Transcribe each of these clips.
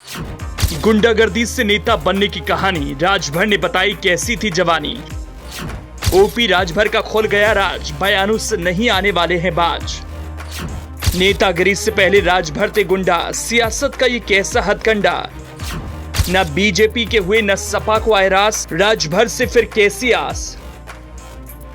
गुंडागर्दी से नेता बनने की कहानी राजभर ने बताई कैसी थी जवानी। ओपी राजभर का खुल गया राज, बयानों से नहीं आने वाले हैं बाज। नेतागिरी से पहले राजभर थे गुंडा, सियासत का ये कैसा हथकंडा। न बीजेपी के हुए न सपा को आए रास, राजभर से फिर कैसी आस।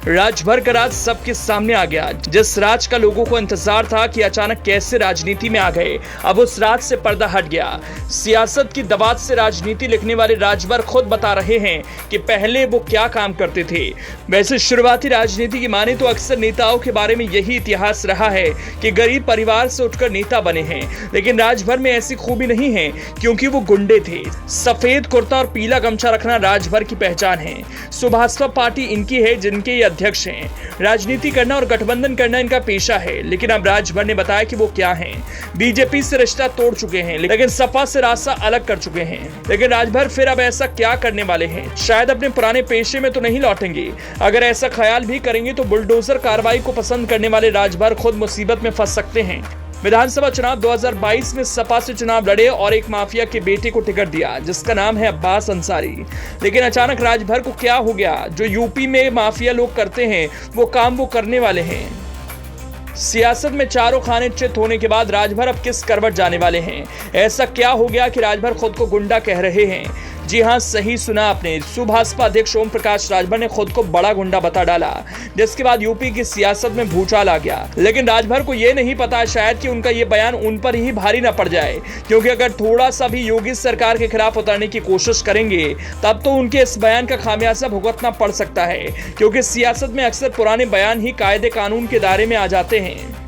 राजभर का राज सबके सामने आ गया। जिस राज का लोगों को इंतजार था कि अचानक कैसे राजनीति में आ गए, अब उस राज से पर्दा हट गया। सियासत की दबाव से राजनीति लिखने वाले राजभर खुद बता रहे हैं कि पहले वो क्या काम करते थे। वैसे शुरुआती राजनीति की माने तो अक्सर नेताओं के बारे में यही इतिहास रहा है कि गरीब परिवार से उठकर नेता बने हैं, लेकिन राजभर में ऐसी खूबी नहीं है क्योंकि वो गुंडे थे। सफेद कुर्ता और पीला गमछा रखना राजभर की पहचान है। सुभाषपा पार्टी इनकी है जिनके अध्यक्ष हैं। राजनीति करना और गठबंधन करना इनका पेशा है, लेकिन अब राजभर ने बताया कि वो क्या हैं। बीजेपी से रिश्ता तोड़ चुके हैं, लेकिन सपा से रास्ता अलग कर चुके हैं। लेकिन राजभर फिर अब ऐसा क्या करने वाले हैं? शायद अपने पुराने पेशे में तो नहीं लौटेंगे। अगर ऐसा ख्याल भी करेंगे तो बुलडोजर कार्रवाई को पसंद करने वाले राजभर खुद मुसीबत में फंस सकते हैं। विधानसभा चुनाव 2022 में सपा से चुनाव लड़े और एक माफिया के बेटे को टिकट दिया जिसका नाम है अब्बास अंसारी। लेकिन अचानक राजभर को क्या हो गया? जो यूपी में माफिया लोग करते हैं वो काम वो करने वाले हैं। सियासत में चारों खाने चित होने के बाद राजभर अब किस करवट जाने वाले हैं? ऐसा क्या हो गया कि राजभर खुद को गुंडा कह रहे हैं? जी हां, सही सुना आपने। सुभाषपा अध्यक्ष ओम प्रकाश राजभर ने खुद को बड़ा गुंडा बता डाला, जिसके बाद यूपी की सियासत में भूचाल आ गया। लेकिन राजभर को यह नहीं पता शायद कि उनका यह बयान उन पर ही भारी न पड़ जाए, क्योंकि अगर थोड़ा सा भी योगी सरकार के खिलाफ उतरने की कोशिश करेंगे तब तो उनके इस बयान का खामियाजा भुगतना पड़ सकता है, क्योंकि सियासत में अक्सर पुराने बयान ही कायदे कानून के दायरे में आ जाते हैं।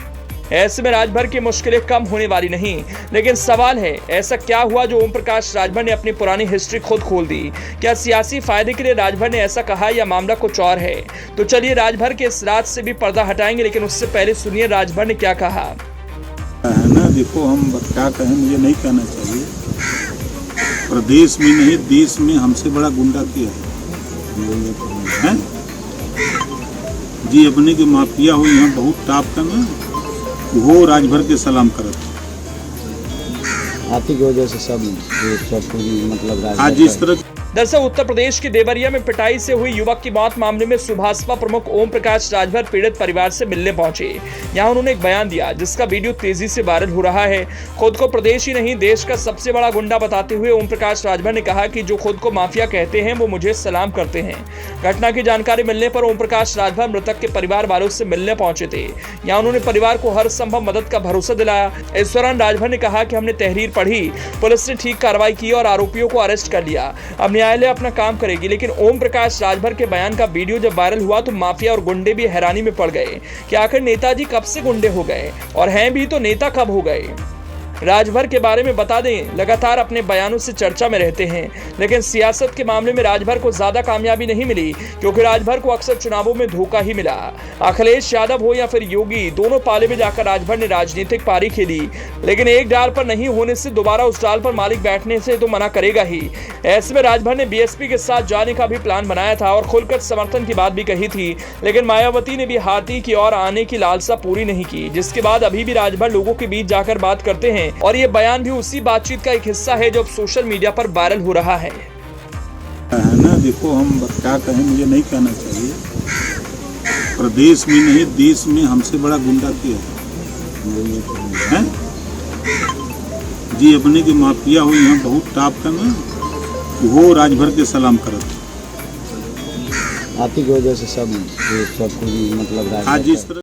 ऐसे में राजभर की मुश्किलें कम होने वाली नहीं। लेकिन सवाल है, ऐसा क्या हुआ जो ओम प्रकाश राजभर ने अपनी पुरानी हिस्ट्री खुद खोल दी? क्या सियासी फायदे के लिए राजभर ने ऐसा कहा या मामला कुछ और है? तो चलिए राजभर के इस राज से भी पर्दा हटाएंगे, लेकिन उससे पहले सुनिए राजभर ने क्या कहा। है ना, देखो हम क्या कहें, मुझे नहीं कहना चाहिए। प्रदेश में नहीं देश में हमसे बड़ा गुंडा किया है जी। अपने के माफिया हुई यहाँ बहुत टाप का में वो राजभर के सलाम करत हाथी की वजह से सब मतलब आज इस तरह। दरअसल उत्तर प्रदेश के देवरिया में पिटाई से हुई युवक की मौत मामले में सुभाषपा प्रमुख ओम प्रकाश राजभर पीड़ित परिवार से मिलने पहुंचे। यहां उन्होंने एक बयान दिया जिसका वीडियो तेजी से वायरल हो रहा है। खुद को प्रदेश ही नहीं देश का सबसे बड़ा गुंडा बताते हुए ओम प्रकाश राजभर ने कहा कि जो खुद को माफिया कहते हैं वो मुझे सलाम करते हैं। घटना की जानकारी मिलने पर ओम प्रकाश राजभर मृतक के परिवार वालों से मिलने पहुंचे थे। यहाँ उन्होंने परिवार को हर संभव मदद का भरोसा दिलाया। इस दौरान राजभर ने कहा कि हमने तहरीर पढ़ी, पुलिस ने ठीक कार्रवाई की और आरोपियों को अरेस्ट कर लिया। अब न्यायालय अपना काम करेगी। लेकिन ओम प्रकाश राजभर के बयान का वीडियो जब वायरल हुआ तो माफिया और गुंडे भी हैरानी में पड़ गए कि आखिर नेताजी कब से गुंडे हो गए, और हैं भी तो नेता कब हो गए। राजभर के बारे में बता दें, लगातार अपने बयानों से चर्चा में रहते हैं, लेकिन सियासत के मामले में राजभर को ज्यादा कामयाबी नहीं मिली, क्योंकि राजभर को अक्सर चुनावों में धोखा ही मिला। अखिलेश यादव हो या फिर योगी, दोनों पाले में जाकर राजभर ने राजनीतिक पारी खेली, लेकिन एक डाल पर नहीं होने से दोबारा उस डाल पर मालिक बैठने से तो मना करेगा ही। ऐसे में राजभर ने बीएसपी के साथ जाने का भी प्लान बनाया था और खुलकर समर्थन की बात भी कही थी, लेकिन मायावती ने भी हाथी की ओर आने की लालसा पूरी नहीं की, जिसके बाद अभी भी राजभर लोगों के बीच जाकर बात करते हैं। और ये बयान भी उसी बातचीत का एक हिस्सा है जो सोशल मीडिया पर वायरल हो रहा है ना, देखो हम क्या कहें, मुझे नहीं कहना चाहिए। प्रदेश में नहीं देश में हमसे बड़ा गुंडा किया है जी। अपने के माफिया हुई यहाँ बहुत टाप का में वो राजभर के सलाम करत हाथी की वजह से सब मतलब आज इस तरह।